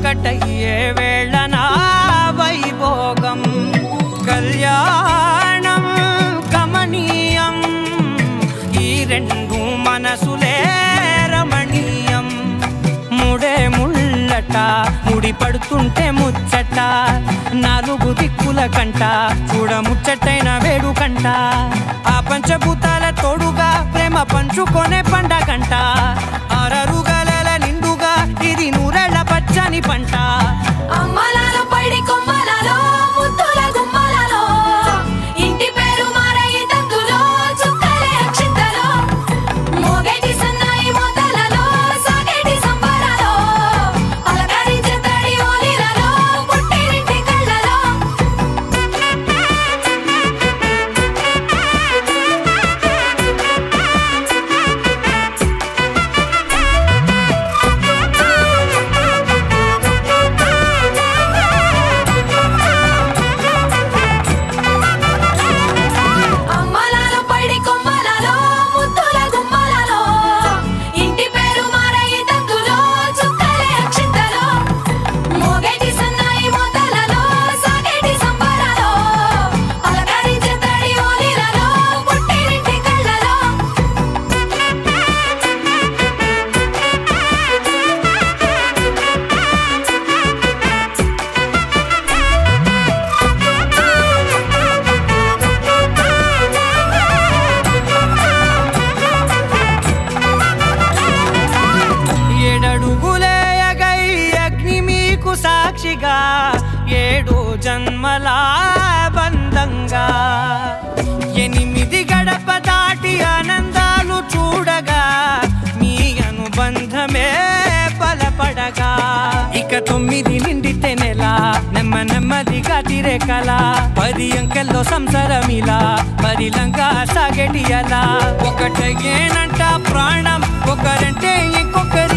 ఒకటయ్యే వేళనా వైభోగం కళ్యాణం కమనీయం ఈ రెండు మనసులే రమణీయం ముడే ముళ్ళట ముడి పడుతుంటే ముచ్చట నాలుగు దిక్కుల కంట చూడ ముచ్చటైన వేడుకంట ఆ పంచభూతాల తోడుగా ప్రేమ పంచుకొనే పండగంట ఆరరుగల నిండుగా ఇది నూరెళ్ళ పచ్చని పంట అమ్మలాలో పడి కొమ్మలలో ముద్దుల గుమ్మలలో ఇంటి పేరు మారయి తందులో చుక్కలే అక్షింతలో మోగేటి సన్నాయి మోతలలో సాగేటి సంబరాలో అలకరించే తడి ఓలిలలో పుట్టినింటి కళ్ళలో అమ్మలాలో పడి కొమ్మలలో ముద్దుల గుమ్మలలో ఇంటి పేరు మారయి తందులో చుక్కలే అక్షింతలో మోగేటి సన్నాయి మోతలలో సాగేటి సంబరాలో అలకరించే తడి ఓలిలలో పుట్టినింటి కళ్ళలో ఏడడుగులేయగై అగ్ని మీకు సాక్షిగా ఏడు జన్మల బంధంగా 8 గడప దాటి ఆనందాలు చూడగా మీ అనుబంధమే బలపడగా ఇక 9 నిండితే నెల నెమ్మదిగా తిరేకల 10 అంకెల్లో సంసారమిలా పరిలంగా సాగేటి అలా ఒకటేనంట ప్రాణం ఒకరంటే ఇంకొకరి